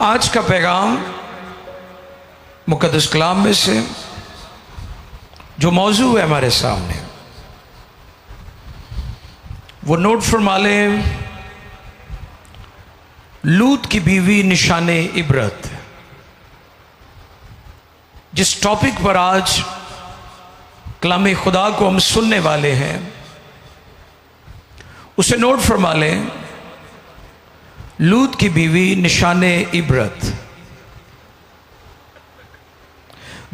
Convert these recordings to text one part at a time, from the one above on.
आज का पैगाम मुक़द्दस कलाम में से जो मौजू है हमारे सामने वो नोट फरमा लें। लूत की बीवी निशाने इबरत। जिस टॉपिक पर आज कलाम खुदा को हम सुनने वाले हैं उसे नोट फरमा लें। लूत की बीवी निशाने इबरत।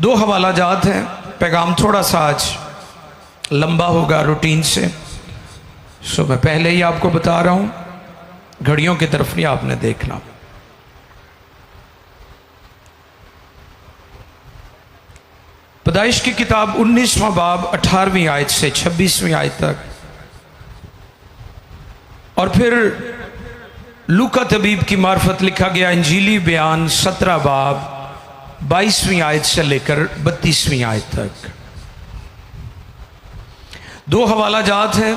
दो हवाला जात हैं। पैगाम थोड़ा सा आज लंबा होगा रूटीन से, सो मैं पहले ही आपको बता रहा हूं, घड़ियों की तरफ नहीं आपने देखना। पैदाइश की किताब 19वां बाब 18वीं आयत से 26वीं आयत तक, और फिर लूका तबीब की मार्फत लिखा गया इंजीली बयान 17 बाब 22वीं आयत से लेकर 32वीं आयत तक। दो हवाला जात हैं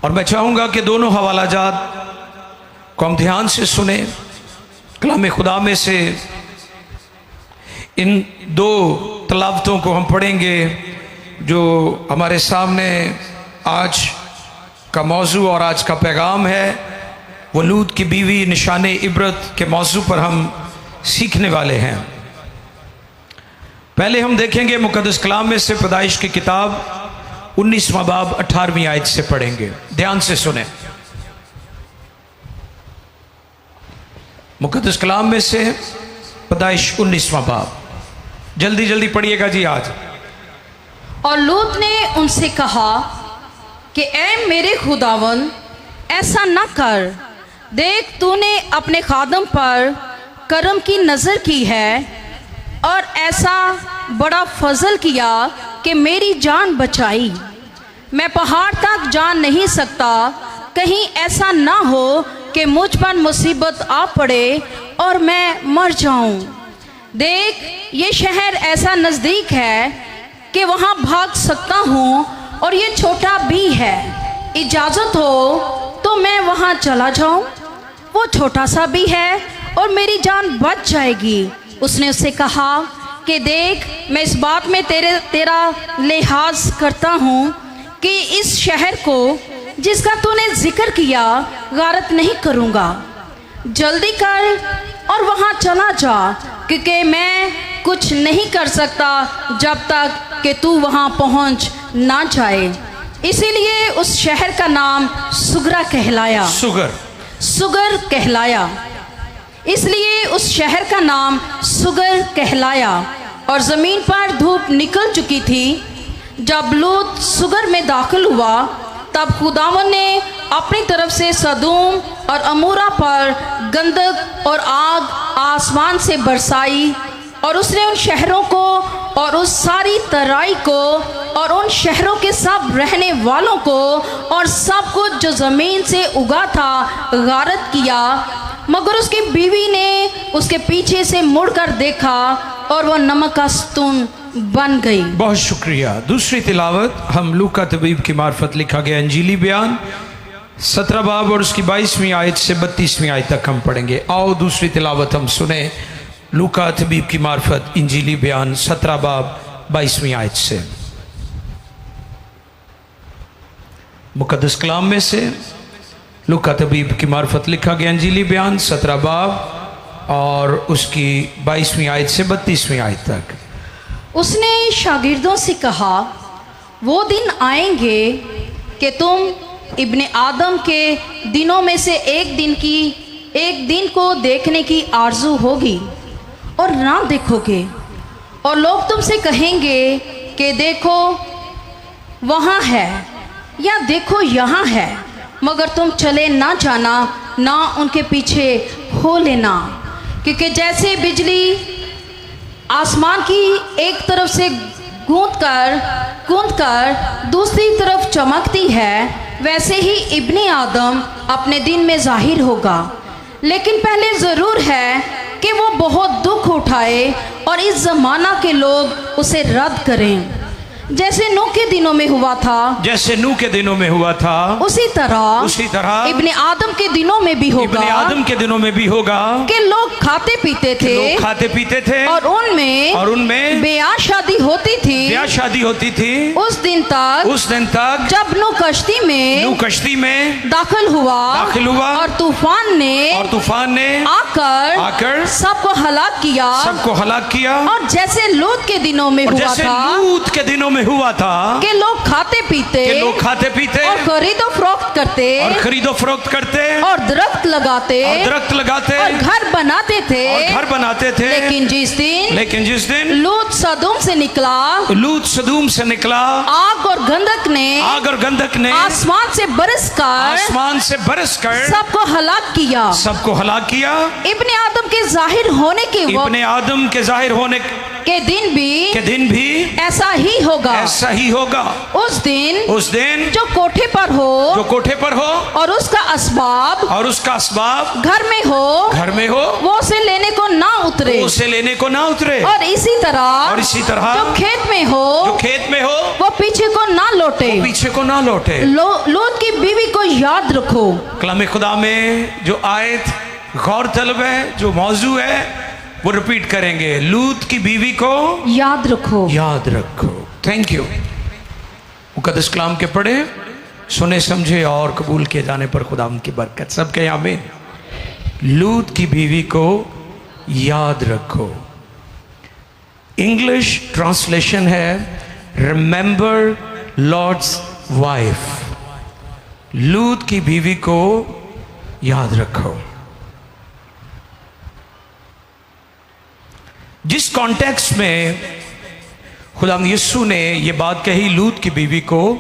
और मैं चाहूंगा कि दोनों हवाला जात को हम ध्यान से सुने। कलाम खुदा में से इन दो तलावतों को हम पढ़ेंगे जो हमारे सामने आज का मौजू और आज का पैगाम है। वो लूत की बीवी निशाने इबरत के मौजू पर हम सीखने वाले हैं। पहले हम देखेंगे मुक़द्दस कलाम में से पैदाइश की किताब 19वां बाब 18वीं आयत से पढ़ेंगे। ध्यान से सुने। मुक़द्दस कलाम में से पैदाइश 19वां बाब, जल्दी जल्दी पढ़िएगा जी आज। और लूत ने उनसे कहा कि ऐ मेरे खुदावन, ऐसा न कर। देख, तूने अपने खादम पर करम की नज़र की है और ऐसा बड़ा फजल किया कि मेरी जान बचाई। मैं पहाड़ तक जा नहीं सकता, कहीं ऐसा ना हो कि मुझ पर मुसीबत आ पड़े और मैं मर जाऊं। देख, ये शहर ऐसा नज़दीक है कि वहाँ भाग सकता हूँ और ये छोटा भी है। इजाज़त हो तो मैं वहाँ चला जाऊँ। वो छोटा सा भी है और मेरी जान बच जाएगी। उसने उससे कहा कि देख, मैं इस बात में तेरा लिहाज करता हूँ कि इस शहर को जिसका तूने जिक्र किया गारत नहीं करूँगा। जल्दी कर और वहाँ चला जा, क्योंकि मैं कुछ नहीं कर सकता जब तक कि तू वहाँ पहुँच ना जाए। इसीलिए उस शहर का नाम सुगरा कहलाया। सुगर कहलाया। इसलिए उस शहर का नाम सुगर कहलाया। और ज़मीन पर धूप निकल चुकी थी। जब लूत सुगर में दाखिल हुआ तब खुदावन ने अपनी तरफ से सदूम और अमूरा पर गंधक और आग आसमान से बरसाई, और उसने उन शहरों को और उस सारी तराई को और उन शहरों के सब रहने वालों को और सब कुछ जो ज़मीन से उगा था गारत किया। मगर उसकी बीवी ने उसके पीछे से मुड़कर देखा और वह नमक का स्तून बन गई। बहुत शुक्रिया। दूसरी तिलावत हम लूका तबीब की मार्फत लिखा गया इंजीली बयान 17 बाब और उसकी 22वीं आयत से 32वीं आयत तक हम पढ़ेंगे। आओ दूसरी तिलावत हम सुने। लूका तबीब की मार्फत इंजीली बयान 17 बाब 22वीं आयत से। मुक़द्दस कलाम में से लूका तबीब की मार्फत लिखा गया इंजीली बयान 17 बाब और उसकी 22वीं आयत से 32वीं आयत तक। उसने शागिर्दों से कहा, वो दिन आएंगे कि तुम इब्ने आदम के दिनों में से एक दिन को देखने की आरजू होगी और ना देखोगे, और लोग तुमसे कहेंगे कि देखो वहाँ है या देखो यहाँ है, मगर तुम चले ना जाना, ना उनके पीछे हो लेना। क्योंकि जैसे बिजली आसमान की एक तरफ से गूंद कर दूसरी तरफ चमकती है, वैसे ही इब्ने आदम अपने दिन में जाहिर होगा। लेकिन पहले ज़रूर है कि वो बहुत दुख उठाए और इस ज़माना के लोग उसे रद्द करें। जैसे नूह के दिनों में हुआ था, जैसे नूह के दिनों में हुआ था, उसी तरह इब्ने आदम के दिनों में भी होगा। इब्ने आदम के दिनों में भी होगा कि लोग खाते पीते थे, लोग खाते पीते थे और उनमें ब्याह शादी होती थी। उस दिन तक जब नूह कश्ती में दाखिल हुआ और तूफान ने आकर सबको हलाक किया। और जैसे लूत के दिनों में हुआ था कि लोग खाते पीते और खरीदो फरोख्त करते और दरख्त लगाते और घर बनाते थे। लेकिन जिस दिन लूत सदूम से निकला, आग और गंधक ने आसमान से बरसकर सबको हलाक किया। इब्ने आदम के जाहिर होने के दिन भी ऐसा ही होगा। उस दिन जो कोठे पर हो और उसका असबाब घर में हो वो उसे लेने को ना उतरे। और इसी तरह जो खेत में हो वो पीछे को ना लौटे। लूत की बीवी को याद रखो। कलाम खुदा में जो आयत गौर तलब है, जो मौजू है, वो रिपीट करेंगे। लूत की बीवी को याद रखो। Thank you. मुकद्दस कलाम के पढ़े, सुने, समझे और कबूल किए जाने पर खुदा की बरकत। सबके आमीन। लूत की बीवी को याद रखो। इंग्लिश ट्रांसलेशन है रिमेंबर लॉर्ड्स वाइफ। लूत की बीवी को याद रखो। जिस कॉन्टेक्स्ट में खुदा यीशु ने ये बात कही, लूत की बीवी को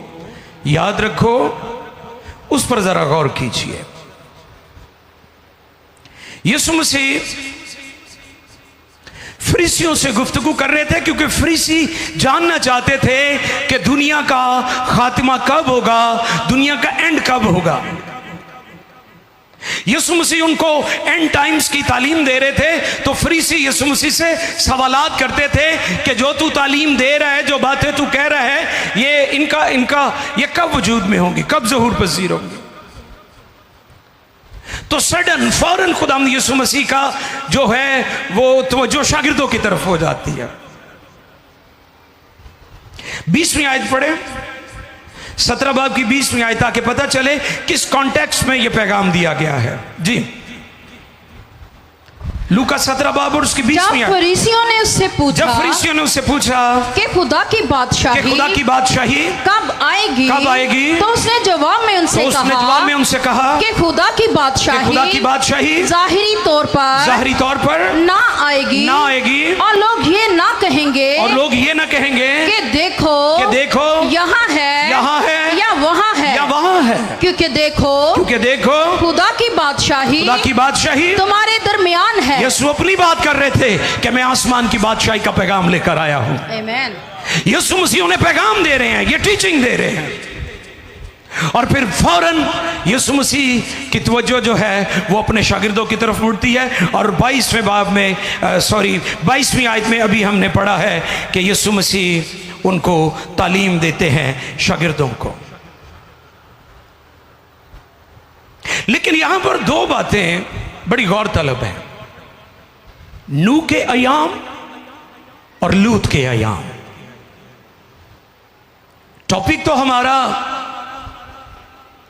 याद रखो, उस पर जरा गौर कीजिए। यीशु मसीह फरीसियों से गुफ्तगू कर रहे थे, क्योंकि फरीसी जानना चाहते थे कि दुनिया का खात्मा कब होगा, दुनिया का एंड कब होगा। यीशु मसीह उनको एंड टाइम्स की तालीम दे रहे थे, तो फरीसी यीशु मसीह से सवालात करते थे कि जो तू तालीम दे रहा है, जो बातें तू कह रहा है, ये इनका ये कब वजूद में होंगी, कब ज़हूर पज़ीर होंगी। तो फौरन खुदा यीशु मसीह का जो है वो तवज्जो शागिर्दों की तरफ हो जाती है। 20वीं आयत पढ़े, 17 बाब की 20वीं आयत, ताकि पता चले किस कॉन्टेक्स्ट में यह पैगाम दिया गया है। जी, लूका 17 बाब और उसकी 20वीं आयत। जब फरीसियों ने उससे पूछा कि खुदा की बादशाही कब आएगी, तो उसने जवाब में उनसे कहा कि खुदा की बादशाही जाहिरी तौर पर ना आएगी, और लोग ये ना कहेंगे कि देखो यहाँ है या वहाँ है, क्योंकि देखो खुदा की बादशाही तुम्हारे दरमियान है। यीशु अपनी बात कर रहे थे कि मैं आसमान की बादशाही का पैगाम लेकर आया हूं। आमीन। यीशु मसीह उन्हें पैगाम दे रहे हैं, ये टीचिंग दे रहे हैं। और फिर फौरन यीशु मसीह की तवज्जो जो है वो अपने शागिर्दों की तरफ मुड़ती है। और 22वें बाब में 22वीं आयत में अभी हमने पढ़ा है कि यीशु मसीह उनको तालीम देते हैं, शागिर्दों को। लेकिन यहां पर दो बातें बड़ी गौर तलब है, नूह के अयाम और लूत के अयाम। टॉपिक तो हमारा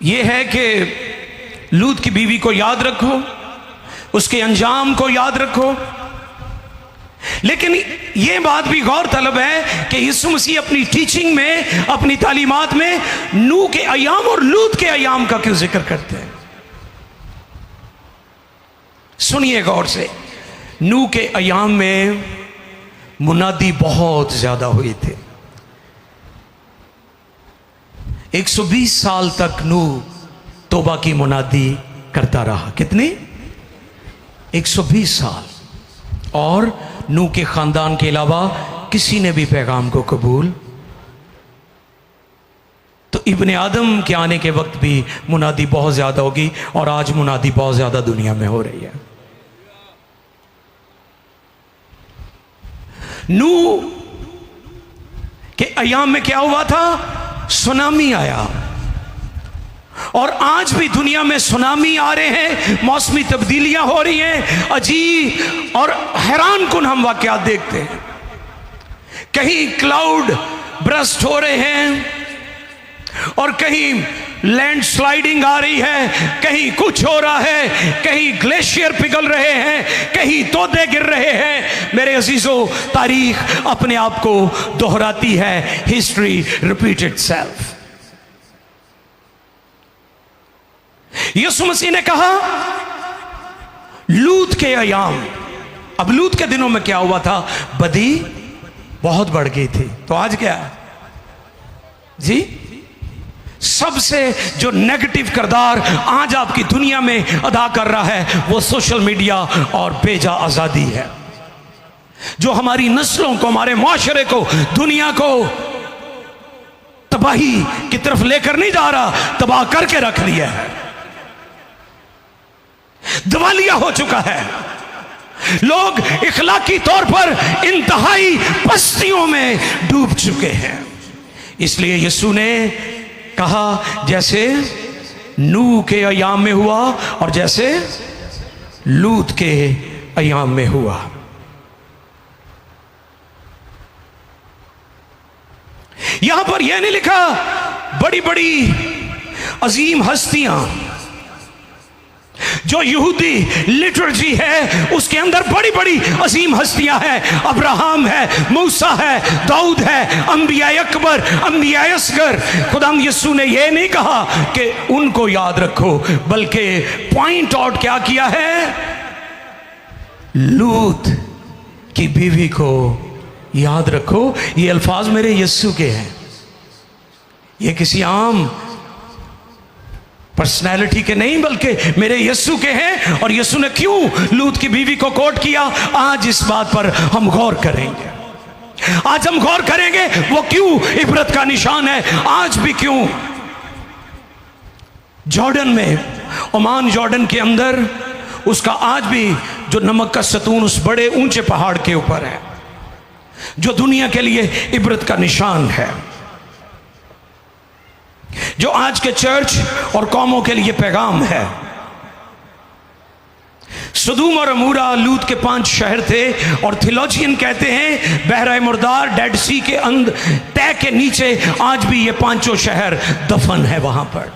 यह है कि लूत की बीवी को याद रखो, उसके अंजाम को याद रखो। लेकिन यह बात भी गौर तलब है कि यीशु मसीह अपनी टीचिंग में, अपनी तालीमात में नूह के अयाम और लूत के अयाम का क्यों जिक्र करते हैं। सुनिए गौर से। नूह के अयाम में मुनादी बहुत ज्यादा हुए थे। 120 साल तक नूह तौबा की मुनादी करता रहा। कितनी? 120 साल। और नूह के खानदान के अलावा किसी ने भी पैगाम को कबूल। तो इब्ने आदम के आने के वक्त भी मुनादी बहुत ज्यादा होगी, और आज मुनादी बहुत ज्यादा दुनिया में हो रही है। नूह कि अयाम में क्या हुआ था? सुनामी आया। और आज भी दुनिया में सुनामी आ रहे हैं, मौसमी तब्दीलियां हो रही हैं, अजीब और हैरान कुन हम वाकयात देखते हैं। कहीं क्लाउड ब्रस्ट हो रहे हैं और कहीं लैंडस्लाइडिंग आ रही है, कहीं कुछ हो रहा है, कहीं ग्लेशियर पिघल रहे हैं, कहीं तोदे गिर रहे हैं। मेरे अजीजों, तारीख अपने आप को दोहराती है। History repeat itself. यीशु मसीह ने कहा लूत के अयाम। अब लूत के दिनों में क्या हुआ था? बदी बहुत बढ़ गई थी। तो आज क्या जी? सबसे जो नेगेटिव किरदार आज आपकी दुनिया में अदा कर रहा है वो सोशल मीडिया और बेजा आजादी है, जो हमारी नस्लों को, हमारे माशरे को, दुनिया को तबाही की तरफ लेकर नहीं जा रहा, तबाह करके रख दिया है। दिवालिया हो चुका है। लोग इखलाकी तौर पर इंतहाई पस्तियों में डूब चुके हैं। इसलिए यीशु ने कहा जैसे नूह के अयाम में हुआ और जैसे लूत के अयाम में हुआ। यहां पर यह नहीं लिखा बड़ी बड़ी अजीम हस्तियां। जो यहूदी लिटरेचर है उसके अंदर बड़ी बड़ी अजीम हस्तियां हैं। अब्राहम है, मूसा है, दाऊद है, अंबिया अकबर, अंबिया असगर। खुदाम यीशु ने यह नहीं कहा कि उनको याद रखो, बल्कि पॉइंट आउट क्या किया है? लूत की बीवी को याद रखो। ये अल्फाज मेरे यीशु के हैं, ये किसी आम पर्सनैलिटी के नहीं, बल्कि मेरे यीशु के हैं। और यीशु ने क्यों लूत की बीवी को कोट किया, आज इस बात पर हम गौर करेंगे। आज हम गौर करेंगे वो क्यों इबरत का निशान है। आज भी क्यों जॉर्डन में, ओमान जॉर्डन के अंदर, उसका आज भी जो नमक का सतून उस बड़े ऊंचे पहाड़ के ऊपर है, जो दुनिया के लिए इबरत का निशान है, जो आज के चर्च और कौमों के लिए पैगाम है। सदूम और अमूरा लूत के 5 शहर थे। और थियोलॉजियन कहते हैं बहरा मुर्दार, डेड सी के अंद तय के नीचे आज भी ये 5 शहर दफन है। वहां पर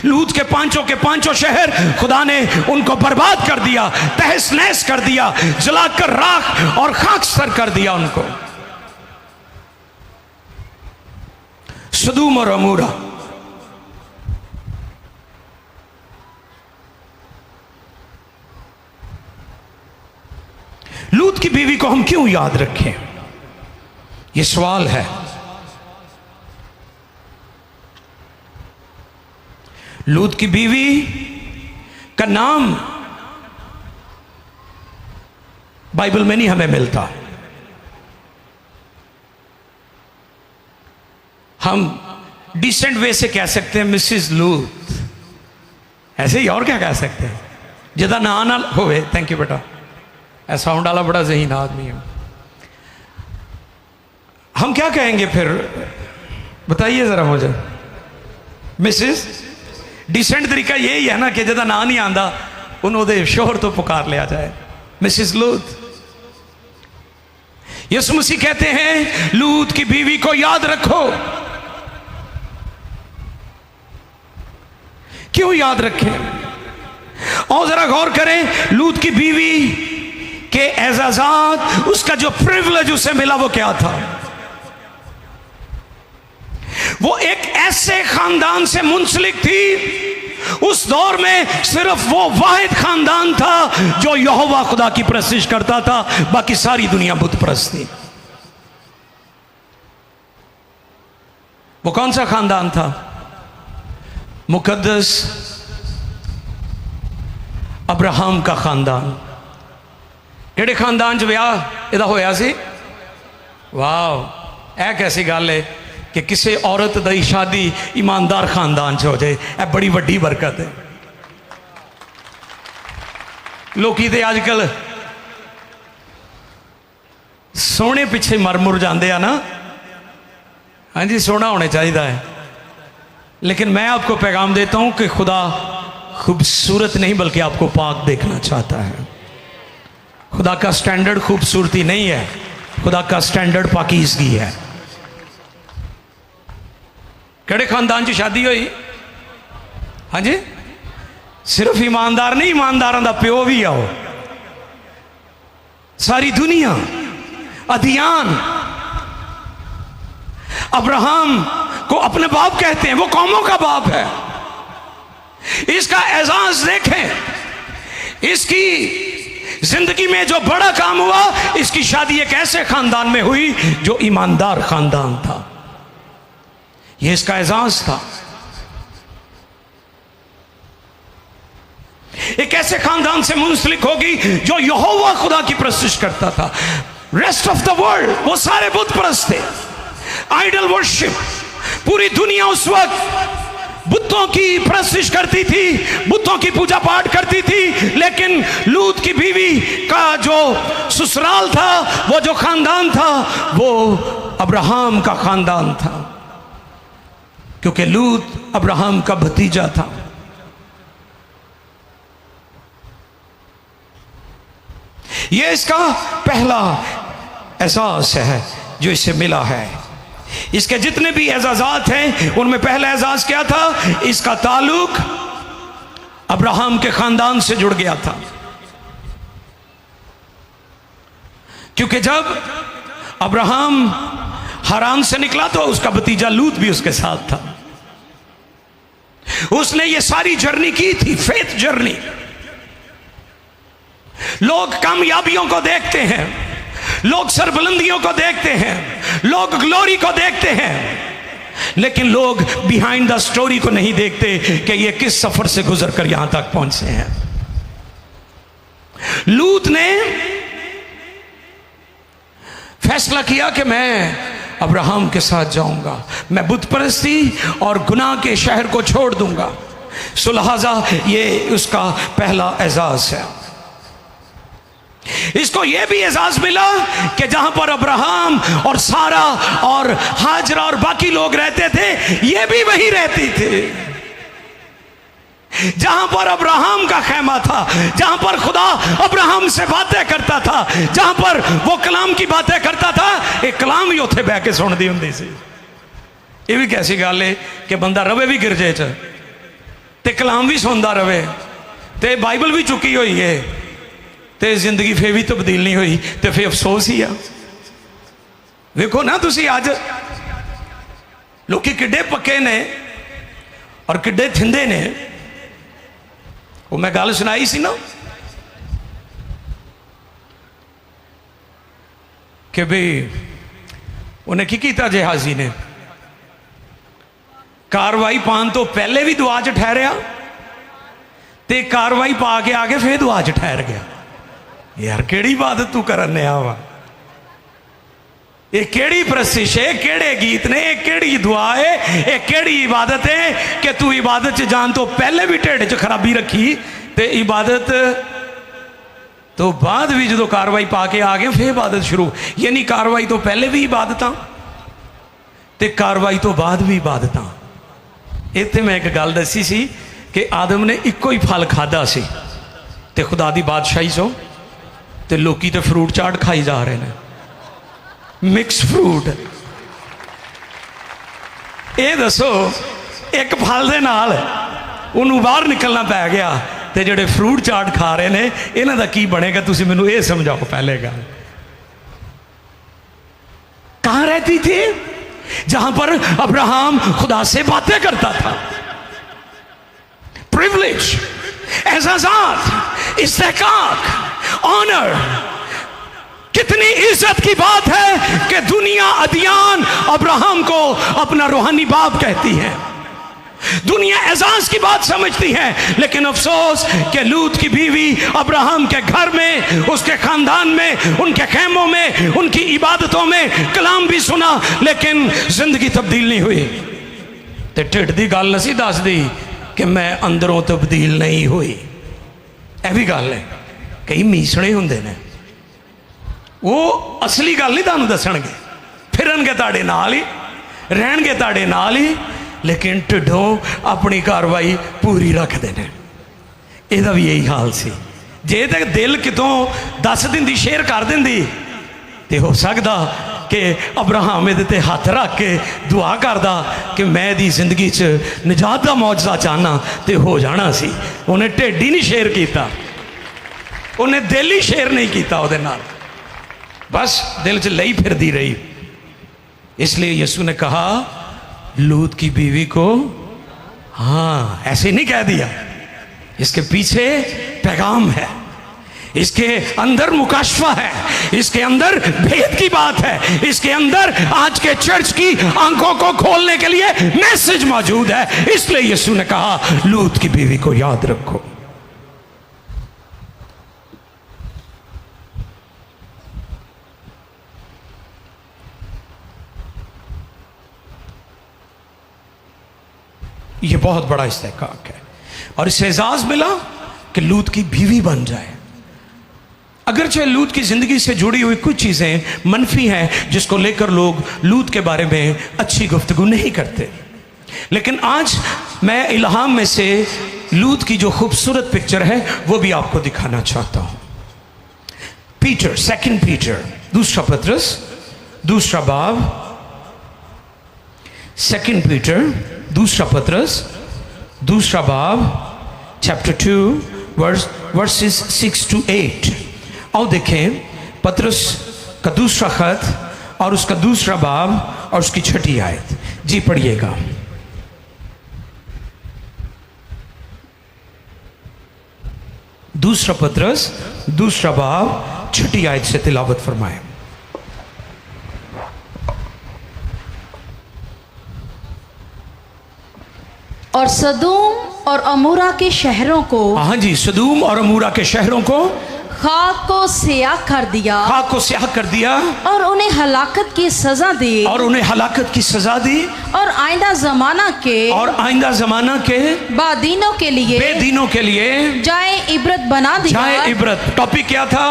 लूत के 5 शहर खुदा ने उनको बर्बाद कर दिया, तहस नहस कर दिया, जलाकर राख और खाकसर कर दिया उनको। सदूम और अमूरा। लूत की बीवी को हम क्यों याद रखें, यह सवाल है। लूत की बीवी का नाम बाइबल में नहीं हमें मिलता। हम डिसेंट वे से कह सकते हैं मिसिस लूत, ऐसे ही, और क्या कह सकते हैं, ज्यादा ना ना होवे। थैंक यू बेटा, ऐसा साउंड वाला बड़ा ज़हीन आदमी है। हम क्या कहेंगे फिर, बताइए जरा मुझे। मिसिस, डिसेंट तरीका यही है ना कि ज्यादा ना नहीं आंदा उन्होंने शोहर तो पुकार लिया जाए, मिसिस लूत। यीशु मसीह कहते हैं लूत की बीवी को याद रखो। क्यों याद रखें? और जरा गौर करें, लूत की बीवी के एजाजात, उसका जो प्रिविलेज उसे मिला वो क्या था? वो एक ऐसे खानदान से मुंसलिक थी, उस दौर में सिर्फ वो वाहिद खानदान था जो यहोवा खुदा की परस्तिश करता था, बाकी सारी दुनिया बुत परस्त थी। वो कौन सा खानदान था? मुकद्दस अब्राहम का खानदान। किहड़े खानदान च विआह इहदा होया सी? वाह, यह कैसी गल है कि किसी औरत दी शादी ईमानदार खानदान च हो जाए, यह बड़ी वड्डी बरकत है। लोकी ते अजकल सोने पिछे मर मुर जाते हैं ना। हाँ जी, सोना होने चाहिए है। लेकिन मैं आपको पैगाम देता हूं कि खुदा खूबसूरत नहीं बल्कि आपको पाक देखना चाहता है। खुदा का स्टैंडर्ड खूबसूरती नहीं है, खुदा का स्टैंडर्ड पाकीज़गी है। केड़े खानदान च शादी हुई? हाँ जी, सिर्फ ईमानदार नहीं, ईमानदारों का प्यो भी आओ। सारी दुनिया अदियान अब्राहम को अपने बाप कहते हैं, वो कौमों का बाप है। इसका एजाज देखें, इसकी जिंदगी में जो बड़ा काम हुआ, इसकी शादी एक ऐसे खानदान में हुई जो ईमानदार खानदान था। यह इसका एजाज था। एक ऐसे खानदान से मुंसलिक होगी जो यहोवा खुदा की प्रस्तुत करता था। रेस्ट ऑफ द वर्ल्ड, वो सारे बुत परस्त थे, आइडल वर्शिप। पूरी दुनिया उस वक्त बुतों की प्रस्तुत करती थी, बुतों की पूजा पाठ करती थी। लेकिन लूत की बीवी का जो ससुराल था, वो जो खानदान था, वो अब्राहम का खानदान था, क्योंकि लूत अब्राहम का भतीजा था। यह इसका पहला एहसास है जो इसे मिला है। इसके जितने भी एजाजात हैं, उनमें पहला एजाज क्या था? इसका ताल्लुक अब्राहम के खानदान से जुड़ गया था। क्योंकि जब अब्राहम हारान से निकला तो उसका भतीजा लूत भी उसके साथ था। उसने ये सारी जर्नी की थी, फेथ जर्नी। लोग कामयाबियों को देखते हैं, लोग सरबुलंदियों को देखते हैं, लोग ग्लोरी को देखते हैं, लेकिन लोग बिहाइंड द स्टोरी को नहीं देखते कि ये किस सफर से गुजर कर यहां तक पहुंचे हैं। लूत ने फैसला किया कि मैं अब्राहम के साथ जाऊंगा, मैं बुत परस्ती और गुनाह के शहर को छोड़ दूंगा। सो लिहाजा ये उसका पहला एजाज है। इसको यह भी एजाज मिला कि जहां पर अब्राहम और सारा और हाजरा और बाकी लोग रहते थे, ये भी वही रहती थी। जहां पर अब्राहम का खैमा था, जहां पर खुदा अब्राहम से बातें करता था, जहां पर वो कलाम की बातें करता था, एक कलाम ही उत्थे बह के सुनदी हुंदी सी। ये भी कैसी गल है कि बंदा रवे भी गिरजे च ते कलाम भी सुनता रवे, ते बाइबल भी चुकी हुई है, ते जिंदगी फिर भी तब्दील नहीं हुई, तो फिर अफसोस ही आ। वेखो ना तुसी अज लोग किड्डे पक्के ने और किड्डे थिंदे ने। वो मैं गल सुनाई सी ना कि भाई उन्हें की किया जहाजी ने, कार्रवाई पान तो पहले भी दुआ च ठहरिया, ते कार्रवाई पा के आके फिर दुआ च ठहर गया। यार केड़ी इबादत तू करने वा? ये केड़ी प्रसिश है, केड़े गीत ने, केड़ी दुआ है, ये केड़ी इबादत है कि तू इबादत च जान तो पहले भी ढिड च खराबी रखी, ते इबादत तो बाद भी जो कार्रवाई पा के आ गए फिर इबादत शुरू। यानी कार्रवाई तो पहले भी इबादत, ते कार्रवाई तो बाद भी इबादत। इत्थे मैं एक गल दसी सी कि आदम ने इको ही फल खादा सी, ते खुदा दी बादशाही चो ते लोकी तो फ्रूट चाट खाई जा रहे हैं, मिक्स फ्रूट। ये दसो एक फल दे नाल उन्होंने बाहर निकलना पै गया, ते जेडे फ्रूट चाट खा रहे हैं इन्हां दा की बनेगा? तुसीं मैनूं ये समझाओ पहले गल। कहाँ रहती थी? जहां पर अब्राहम खुदा से बातें करता था। प्रिविलेज, एजाजात, इस्तेकाक, ऑनर, कितनी इज्जत की बात है कि दुनिया अदियान अब्राहम को अपना रूहानी बाप कहती है। दुनिया एजाज की बात समझती है, लेकिन अफसोस कि लूत की बीवी अब्राहम के घर में, उसके खानदान में, उनके खेमों में, उनकी इबादतों में कलाम भी सुना, लेकिन जिंदगी तब्दील नहीं हुई। ते ढिड दी गल नहीं दसदी कि मैं अंदरों तब्दील नहीं हुई। यह भी गल है, कई मीसणे हुंदे ने, वो असली गल नहीं तुहानूं दसणगे, फिरनगे तुहाडे नाल ही, रहणगे तुहाडे नाल ही, लेकिन ढिडों अपनी कार्रवाई पूरी रखते हैं। ਇਹਦਾ भी यही हाल सी। जे तक दिल कितों दस दिंदी शेयर कर दिंदी तो हो सकता कि अब्राहम ये ते हथ रख के दुआ करदा कि मैं दी जिंदगी च निजात का मौजदा चाहना तो हो जाना सी। उन्हें ढिड ही नहीं शेयर किया, उन्हें दिल ही शेयर नहीं किया उहदे नाल, बस दिल च लई फिरदी रही। इसलिए यीशु ने कहा लूत की बीवी को, हाँ ऐसे नहीं कह दिया, इसके पीछे पैगाम है, इसके अंदर मुकाशवा है, इसके अंदर भेद की बात है, इसके अंदर आज के चर्च की आंखों को खोलने के लिए मैसेज मौजूद है। इसलिए यीशु ने कहा लूत की बीवी को याद रखो। यह बहुत बड़ा इस्तेहकाक है और इसे एजाज मिला कि लूत की बीवी बन जाए। अगरचे लूत की ज़िंदगी से जुड़ी हुई कुछ चीज़ें मनफी हैं जिसको लेकर लोग लूत के बारे में अच्छी गुफ्तगू नहीं करते, लेकिन आज मैं इल्हाम में से लूत की जो खूबसूरत पिक्चर है वो भी आपको दिखाना चाहता हूँ। पीटर, सेकंड पीटर, दूसरा पत्रस, दूसरा बाब, सेकंड पीटर, दूसरा पत्रस, दूसरा बाब, चैप्टर 2 वर्सेस 6 to 8। और देखें पत्रस का दूसरा खत और उसका दूसरा बाब और उसकी छठी आयत। जी पढ़िएगा। दूसरा पत्रस, दूसरा बाब, छठी आयत से तिलावत फरमाए। और सदूम और अमूरा के शहरों को, हाँ जी, सदूम और अमूरा के शहरों को खाक को स्याह कर दिया, खाक को स्याह कर दिया और उन्हें हलाकत की सजा दी, और उन्हें हलाकत की सजा दी, और आइंदा जमाना के, और आइंदा जमाना के बादीनों के लिए, बेदीनों के लिए जाए इबरत बना दिया। जाए इबरत। टॉपिक क्या था?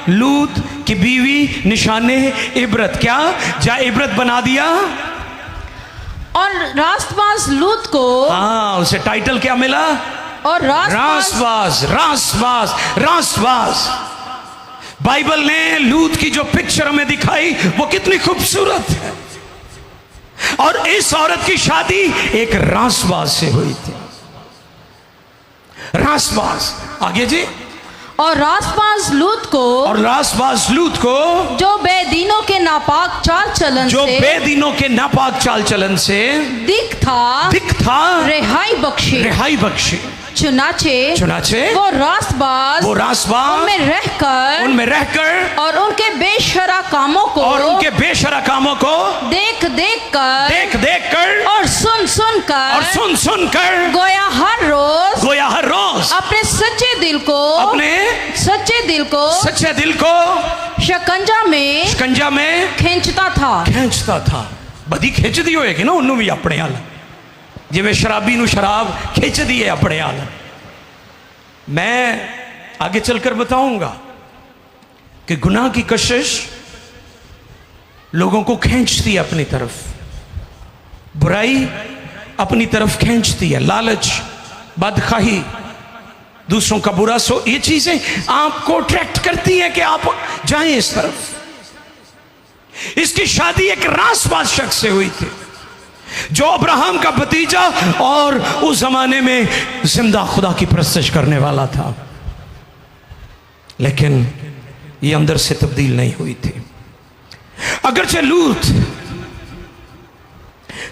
लूत की बीवी निशाने इबरत। क्या? जाए इबरत बना दिया। और रास्तबाज लूत को, हाँ, उसे टाइटल क्या मिला? और रासबाज, रासबाज, रासबाज। बाइबल ने लूत की जो पिक्चर हमें दिखाई वो कितनी खूबसूरत है, और इस औरत की शादी एक रासबाज से हुई थी। रासबाज। आगे जी। और रासबाज लूत को, और रासबाज लूत को जो बेदीनों के नापाक चाल चलन जो से, बेदीनों के नापाक चाल चलन से दिख था रिहाई बख्शी। चुनाचे वो रासबाज उनमें रहकर और उनके बेशरा कामों को देख देख कर और सुन कर गोया हर रोज अपने सच्चे दिल को शिकंजा में खींचता था। बदी खिंचती होएगी ना उन्होंने भी अपने हाल, जिवें शराबी नूं शराब खिंचदी है अपने हाल। मैं आगे चलकर बताऊंगा कि गुनाह की कशिश लोगों को खींचती है अपनी तरफ, बुराई अपनी तरफ खींचती है, लालच, बदखाही, दूसरों का बुरा सो, ये चीजें आपको अट्रैक्ट करती हैं कि आप जाएं इस तरफ। इसकी शादी एक रासबाज शख्स से हुई थी जो अब्राहम का भतीजा और उस जमाने में जिंदा खुदा की परस्तिश करने वाला था, लेकिन ये अंदर से तब्दील नहीं हुई थी। अगरचे लूत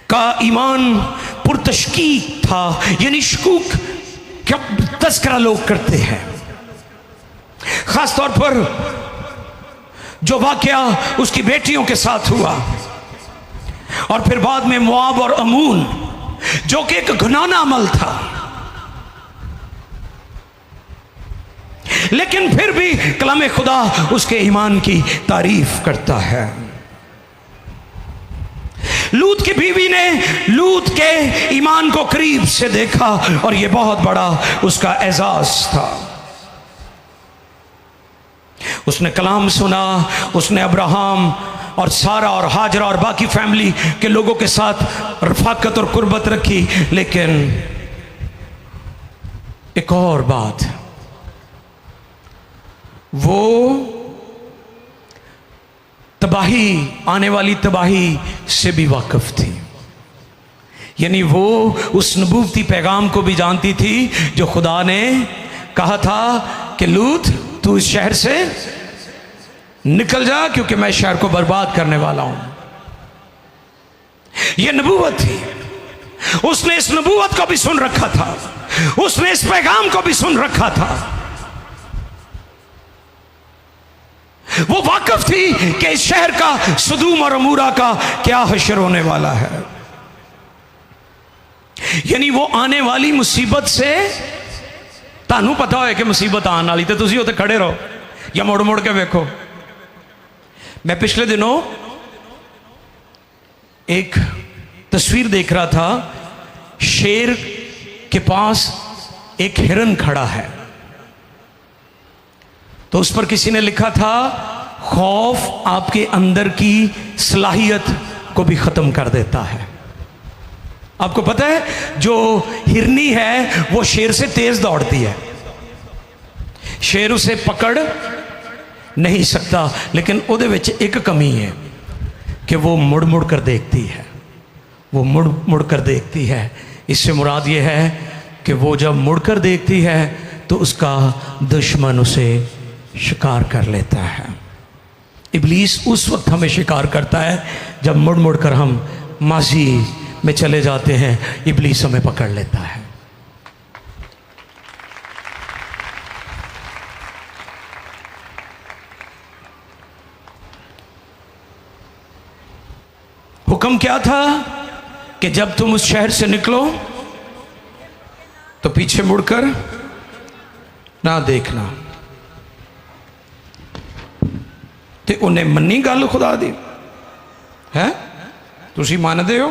का ईमान पुरतशकीक था, यानी शकूक का तस्करा लोग करते हैं, खासतौर पर जो वाकया उसकी बेटियों के साथ हुआ, और फिर बाद में मुआब और अमून, जो कि एक घिनौना अमल था, लेकिन फिर भी कलाम खुदा उसके ईमान की तारीफ करता है। लूत की बीवी ने लूत के ईमान को करीब से देखा और यह बहुत बड़ा उसका एजाज था। उसने कलाम सुना, उसने अब्राहम और सारा और हाजरा और बाकी फैमिली के लोगों के साथ रफाकत और कुर्बत रखी। लेकिन एक और बात, वो तबाही, आने वाली तबाही से भी वाकिफ थी। यानी वो उस नबूवती पैगाम को भी जानती थी जो खुदा ने कहा था कि लूत तू इस शहर से निकल जा, क्योंकि मैं शहर को बर्बाद करने वाला हूं। यह नबूवत थी। उसने इस नबूवत को भी सुन रखा था, उसने इस पैगाम को भी सुन रखा था। वो वाकिफ थी कि इस शहर का, सदूम और अमूरा का क्या हशर होने वाला है। यानी वो आने वाली मुसीबत से, तानू पता हो कि मुसीबत आने वाली, तो तुसी उत्ते खड़े रहो या मुड़ मुड़ के वेखो। मैं पिछले दिनों एक तस्वीर देख रहा था, शेर के पास एक हिरन खड़ा है, तो उस पर किसी ने लिखा था, खौफ आपके अंदर की सलाहियत को भी खत्म कर देता है। आपको पता है, जो हिरनी है वो शेर से तेज दौड़ती है, शेर उसे पकड़ नहीं सकता, लेकिन उहदे विच एक कमी है कि वो मुड़ मुड़ कर देखती है, वो मुड़ मुड़ कर देखती है। इससे मुराद ये है कि वो जब मुड़ कर देखती है तो उसका दुश्मन उसे शिकार कर लेता है। इब्लीस उस वक्त हमें शिकार करता है जब मुड़ मुड़ कर हम माजी में चले जाते हैं, इब्लीस हमें पकड़ लेता है। हुक्म क्या था कि जब तुम उस शहर से निकलो तो पीछे मुड़कर ना देखना। ते उन्हें मन्नी गल खुदा दी है, तुसी मानदे हो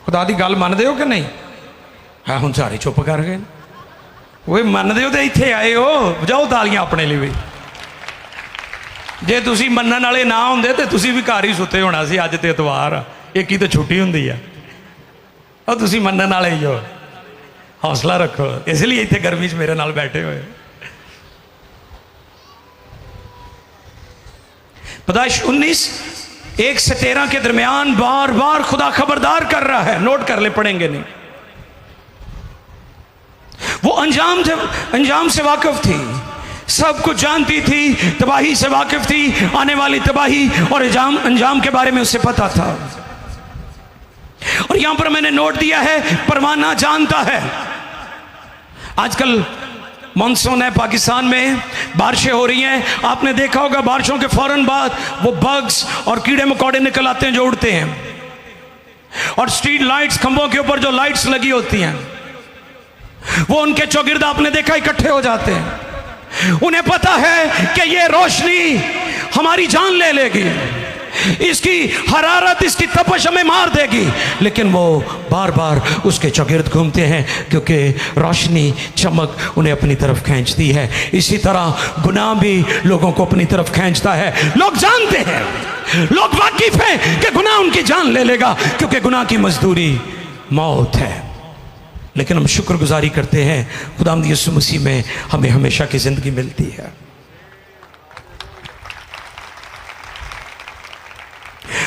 खुदा दी गल, मानदे हो कि नहीं? है हुण सारे चुप कर गए। वो मानदे हो तो इत्थे आए हो, बजाओ तालियां अपने लिए भी। जे तुसी मनन वाले ना होंदे ते तुसी भी घर ही सुते होना सी। अज ते इतवार आ, एक ही तो छुट्टी हुंदी आ, और तुसी मनन वाले ही हो। हौसला रखो, इसलिए इत्थे गर्मी च मेरे नाल बैठे हुए। पैदाइश 19:1 से 13 के दरमियान बार बार खुदा खबरदार कर रहा है। नोट कर ले, पढ़ेंगे नहीं। वो अंजाम से वाकिफ थी, सब कुछ जानती थी, तबाही से वाकिफ थी, आने वाली तबाही और अंजाम के बारे में उसे पता था। और यहां पर मैंने नोट दिया है, परवाना जानता है। आजकल मानसून है, पाकिस्तान में बारिशें हो रही हैं। आपने देखा होगा बारिशों के फौरन बाद वो बग्स और कीड़े मकोड़े निकल आते हैं जो उड़ते हैं, और स्ट्रीट लाइट्स, खंभों के ऊपर जो लाइट्स लगी होती हैं, वो उनके चौगिर्द आपने देखा इकट्ठे हो जाते हैं। उन्हें पता है कि ये रोशनी हमारी जान ले लेगी, इसकी हरारत, इसकी तपश हमें मार देगी, लेकिन वो बार बार उसके चौगिर्द घूमते हैं क्योंकि रोशनी, चमक उन्हें अपनी तरफ खींचती है। इसी तरह गुनाह भी लोगों को अपनी तरफ खींचता है। लोग जानते हैं, लोग वाकिफ हैं कि गुनाह उनकी जान ले लेगा, क्योंकि गुनाह की मजदूरी मौत है। लेकिन हम शुक्रगुजारी करते हैं, खुदावंद यीशु मसीह में हमें हमेशा की जिंदगी मिलती है।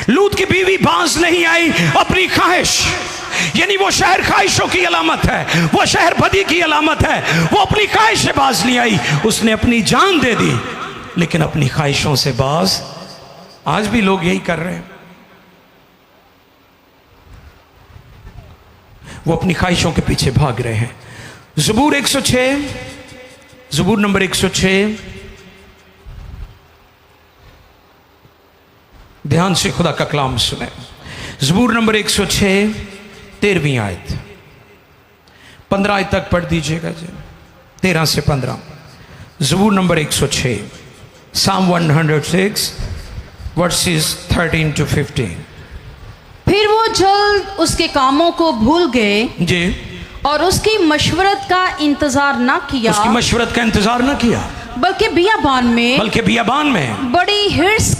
लूत की बीवी बाज नहीं आई अपनी ख्वाहिश, यानी वो शहर ख्वाहिशों की अलामत है, वो शहर बदी की अलामत है। वो अपनी ख्वाहिश से बाज नहीं आई, उसने अपनी जान दे दी, लेकिन अपनी ख्वाहिशों से बाज। आज भी लोग यही कर रहे हैं, वो अपनी ख्वाहिशों के पीछे भाग रहे हैं। ज़बूर 106, ज़बूर नंबर 106, ध्यान से खुदा का कलाम सुने। ज़बूर नंबर 106, 13वीं आयत, 15 आयत तक पढ़ दीजिएगा जी, 13 से 15। ज़बूर नंबर 106, Psalm 106 वर्सेस 13 to 15। फिर वो जल्द उसके कामों को भूल गए जी, और उसकी मशवरत का इंतजार न किया, उसकी मशवरत का इंतजार न किया। बल्कि बियाबान में बड़ी हिर्स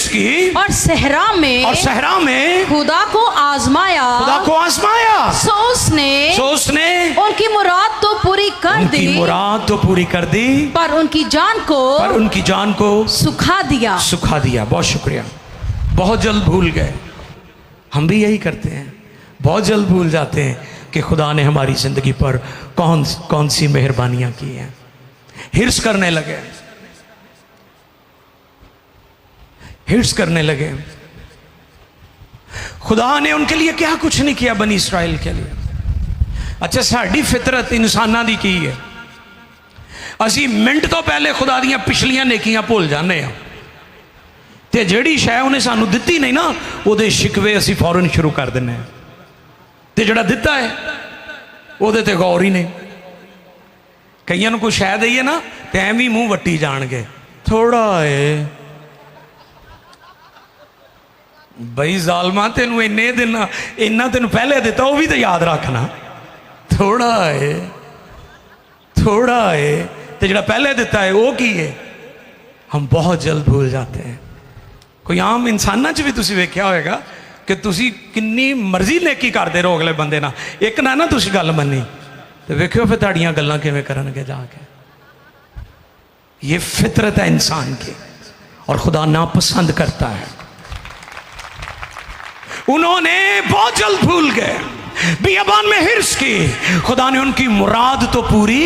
की और सहरा में खुदा को आजमाया सो उसने उनकी मुराद तो पूरी कर दी पर उनकी जान को सुखा दिया। बहुत शुक्रिया। बहुत जल्द भूल गए, हम भी यही करते हैं, बहुत जल्द भूल जाते हैं कि खुदा ने हमारी जिंदगी पर कौन सी मेहरबानियां की हैं। हिर्स करने लगे। खुदा ने उनके लिए क्या कुछ नहीं किया बनी इस्राइल के लिए। अच्छा, साड़ी फितरत इंसाना दी की है, असी मिनट तो पहले खुदा दियां पिछलियां नेकियां भुल जाने आ ते जिहड़ी शै उन्हें सानू दित्ती नहीं ना उहदे शिकवे असी फौरन शुरू कर दिंने आ ते जिहड़ा दिता है उहदे ते गौर ही नहीं। कईयां नूं कोई शै दईए ना ते एवें मूँह वट्टी जाणगे, थोड़ा है बई जालमा तेनू इन्ने दिन इन्ना तेन पहले दिता वह भी तो याद रखना, थोड़ा है तो जो पहले दिता है वो की है। हम बहुत जल्द भूल जाते हैं। कोई आम इंसाना च भी तुसीं वेख्या होएगा कि तुसीं किन्नी मर्जी नेकी करते रहो अगले बंदे ना, एक ना तुसीं गल मन्नी तो वेख्यो फिर तुहाड़ियां गल्लां किवें करनगे जाके। ये फितरत है इंसान की और खुदा नापसंद करता है। उन्होंने बहुत जल्द भूल गए, बियाबान में हिर्स की, खुदा ने उनकी मुराद तो पूरी,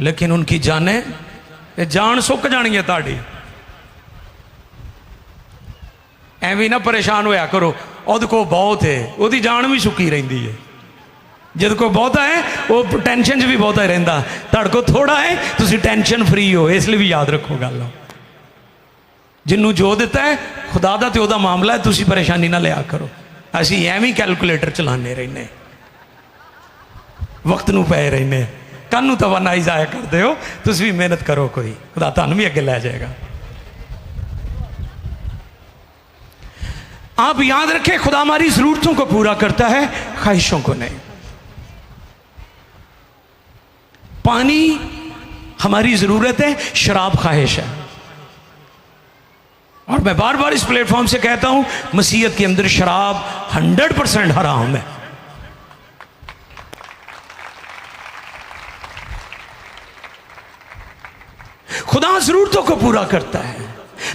लेकिन उनकी जान सुक जानी है ताड़ी। एवं ना परेशान होया करो, उहदे को बहुत है, उहदी जान भी सुकी रहिंदी है। जिद को बहुता है वो टेंशन च भी बहुता ही रहिंदा, तुहाडे को थोड़ा है तुसीं टेंशन फ्री हो। इसलिए भी याद रखो गल, जिन्हों जो दिता है खुदा दा ते ओहदा मामला है, तुसीं परेशानी ना लिया करो। असीं एवं कैलकुलेटर चलाने रहने, वक्त नूं पै रहने, कल नूं तवानाई जाया करते हो। तुसीं भी मेहनत करो, कोई खुदा तुहानूं भी अगे लै जाएगा। आप याद रखें, खुदा हमारी जरूरतों को पूरा करता है, ख्वाहिशों को नहीं। पानी हमारी जरूरत है, शराब ख्वाहिश है। और मैं बार बार इस प्लेटफॉर्म से कहता हूं, मसीहत के अंदर शराब 100% हराम है। खुदा जरूरतों को पूरा करता है।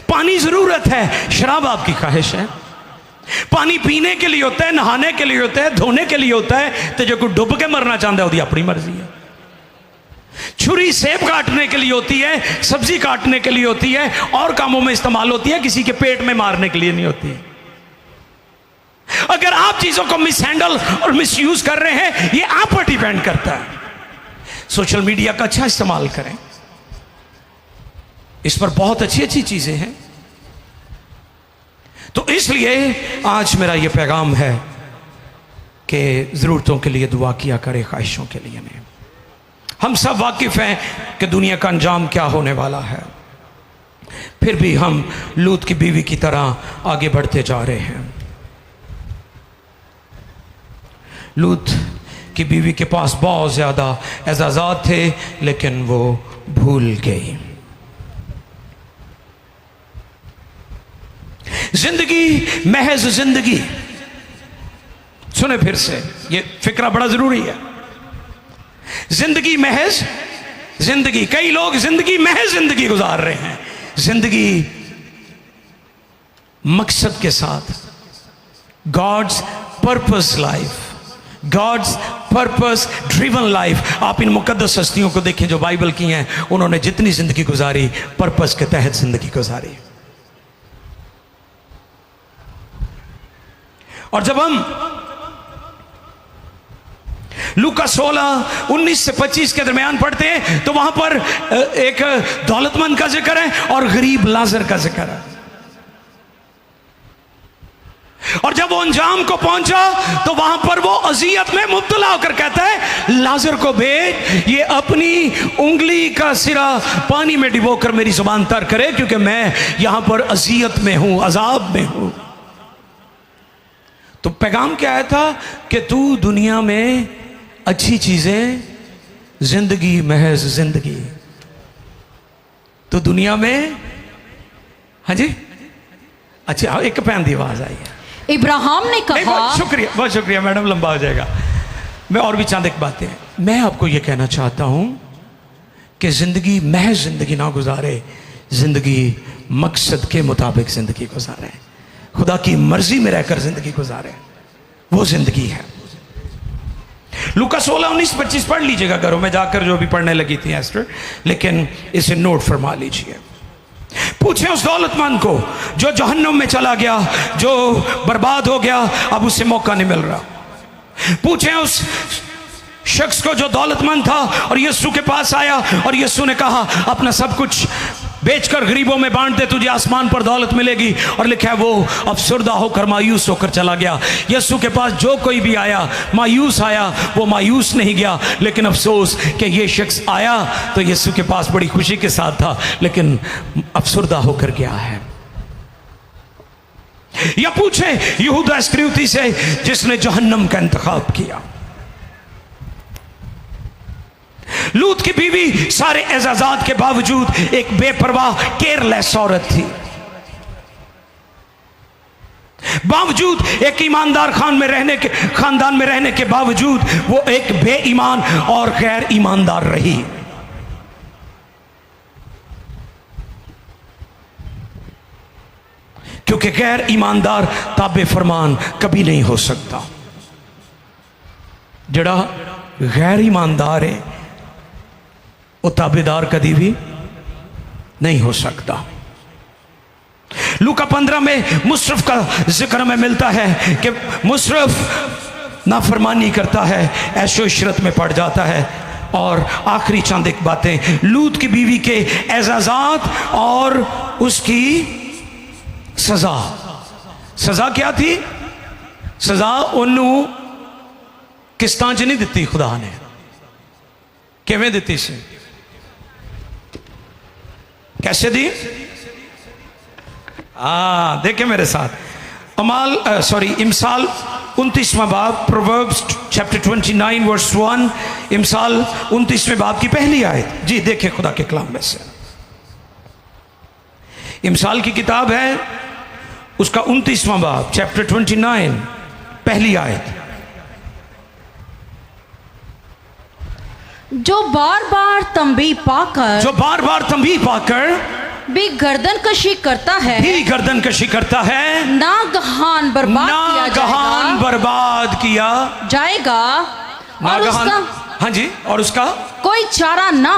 पानी जरूरत है, शराब आपकी ख्वाहिश है। पानी पीने के लिए होता है, नहाने के लिए होता है, धोने के लिए होता है, तो जो कोई डुब के मरना चाहता है उसकी अपनी मर्जी है। छुरी सेब काटने के लिए होती है, सब्जी काटने के लिए होती है, और कामों में इस्तेमाल होती है, किसी के पेट में मारने के लिए नहीं होती। अगर आप चीजों को मिसहैंडल और मिसयूज कर रहे हैं, ये आप पर डिपेंड करता है। सोशल मीडिया का अच्छा इस्तेमाल करें, इस पर बहुत अच्छी अच्छी चीजें हैं। तो इसलिए आज मेरा यह पैगाम है कि जरूरतों के लिए दुआ किया करें, ख्वाहिशों के लिए नहीं। हम सब वाकिफ हैं कि दुनिया का अंजाम क्या होने वाला है, फिर भी हम लूत की बीवी की तरह आगे बढ़ते जा रहे हैं। लूत की बीवी के पास बहुत ज़्यादा एजाज़ात थे, लेकिन वो भूल गई। जिंदगी महज जिंदगी, सुने फिर से, ये फिक्रा बड़ा ज़रूरी है। जिंदगी महज जिंदगी, कई लोग जिंदगी महज जिंदगी गुजार रहे हैं। जिंदगी मकसद के साथ, God's purpose life, God's purpose driven life. आप इन मुकद्दस हस्तियों को देखें जो बाइबल की हैं, उन्होंने जितनी जिंदगी गुजारी पर्पस के तहत जिंदगी गुजारी। और जब हम लूका 16:19 से 25 के दरमियान पढ़ते हैं तो वहां पर एक दौलतमंद का जिक्र है और गरीब लाजर का जिक्र है। और जब वो अंजाम को पहुंचा तो वहां पर वो अजियत में मुब्तला होकर कहता है, लाजर को भेज, ये अपनी उंगली का सिरा पानी में डिबोकर मेरी जुबान तर करे, क्योंकि मैं यहां पर अजियत में हूं, अजाब में हूं। तो पैगाम क्या आया था कि तू दुनिया में अच्छी चीजें, जिंदगी महज जिंदगी, तो दुनिया में, हाँ जी, अच्छा एक भैन की आवाज आई है। इब्राहिम ने नहीं, कहा, बहुत शुक्रिया मैडम, लंबा हो जाएगा। मैं और भी चंद एक बातें, मैं आपको ये कहना चाहता हूं कि जिंदगी महज जिंदगी ना गुजारे, जिंदगी मकसद के मुताबिक जिंदगी गुजारे, खुदा की मर्जी में रहकर जिंदगी गुजारे, वो जिंदगी है। लूका 16:19-25 पढ़ लीजिएगा घरों में जाकर, जो भी पढ़ने लगी थी एस्टर, लेकिन इसे नोट फरमा लीजिए। पूछे उस दौलतमंद को जो जहन्नुम में चला गया, जो बर्बाद हो गया, अब उसे मौका नहीं मिल रहा। पूछे उस शख्स को जो दौलतमंद था और यीशु के पास आया और यीशु ने कहा अपना सब कुछ बेचकर गरीबों में बांट दे, तुझे आसमान पर दौलत मिलेगी। और लिखा है वो अफसुर्दा होकर मायूस होकर चला गया। यीशु के पास जो कोई भी आया मायूस आया, वो मायूस नहीं गया, लेकिन अफसोस कि ये शख्स आया तो यीशु के पास बड़ी खुशी के साथ था, लेकिन अफसुर्दा होकर गया है। या पूछे यहूदा इस्करियोती से जिसने जहन्नम का इंतखाब किया। लूत की बीवी सारे एजाजात के बावजूद एक बेपरवाह केयरलेस औरत थी। बावजूद एक ईमानदार खानदान में रहने के बावजूद वो एक बेईमान और गैर ईमानदार रही। क्योंकि गैर ईमानदार ताबे फरमान कभी नहीं हो सकता। जड़ा गैर ईमानदार है वो ताबेदार कभी भी नहीं हो सकता। लूका 15 में मुसरफ का जिक्र हमें मिलता है कि मुसरफ नाफरमानी करता है, ऐशो इशरत में पड़ जाता है। और आखिरी चंद एक बातें, लूत की बीवी के एजाजात और उसकी सजा। सजा क्या थी? सजा उन्होंने किस्तां च नहीं दिती, खुदा ने किवें दिती सी, कैसे दी? देखे मेरे साथ, इमसाल 29वां बाब, प्रोवर्ब्स चैप्टर 29 वर्स 1, इमसाल 29वें बाब की पहली आयत। जी देखे खुदा के कलाम में से, इमसाल की किताब है, उसका 29वां बाब चैप्टर 29 पहली आयत। जो बार बार तंबी पाकर भी गर्दन कशी करता है, नागहान बर्बाद किया जाएगा और उसका, हाँ जी, और उसका कोई चारा ना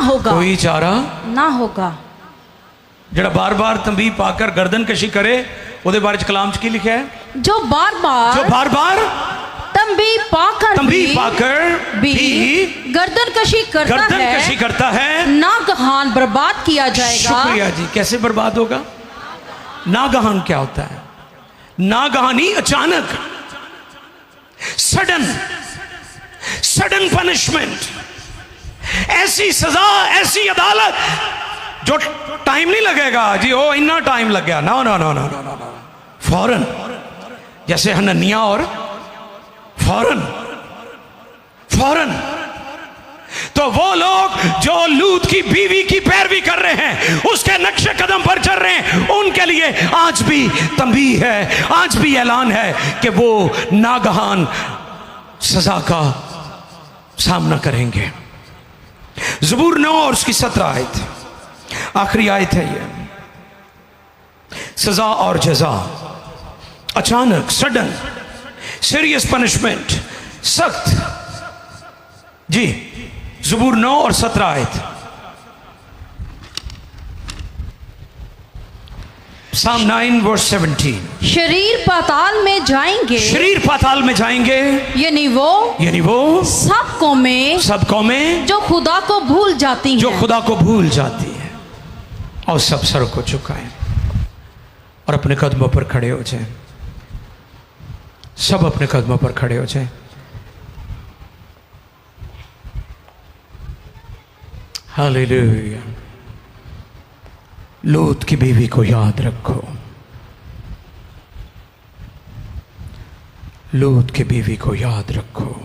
होगा। जड़ा बार बार तंबी पाकर गर्दन कशी करे, उहदे बारे च कलाम च की लिखा है? जो बार बार तंबी पाकर भी गर्दन कशी करता है, नागहान बर्बाद किया जाएगा। शुक्रिया जी। कैसे बर्बाद होगा? नागहान क्या होता है? नागहानी अचानक, सडन पनिशमेंट, ऐसी सजा, ऐसी अदालत जो टाइम नहीं लगेगा जी, ओ इतना टाइम लग गया, नो, फौरन, जैसे हननिया और फौरन। तो वो लोग जो लूत की बीवी की पैरवी कर रहे हैं, उसके नक्शे कदम पर चल रहे हैं, उनके लिए आज भी तंबीह है, आज भी ऐलान है कि वो नागहान सजा का सामना करेंगे। ज़बूर 9 और उसकी 17 आयत, आखिरी आयत है ये। सजा और जजा, अचानक, सडन, सीरियस पनिशमेंट, सख्त। जी ज़बूर 9 और 17 आयत। Psalm 9 verse 17। शरीर पाताल में जाएंगे, यानी वो सब कौमें जो खुदा को भूल जाती है, और सब सर को झुकाएं और अपने कदमों पर खड़े हो जाएं। सब अपने कदमों पर खड़े हो जाएं। हालेलुया। लूत की बीवी को याद रखो, लूत की बीवी को याद रखो।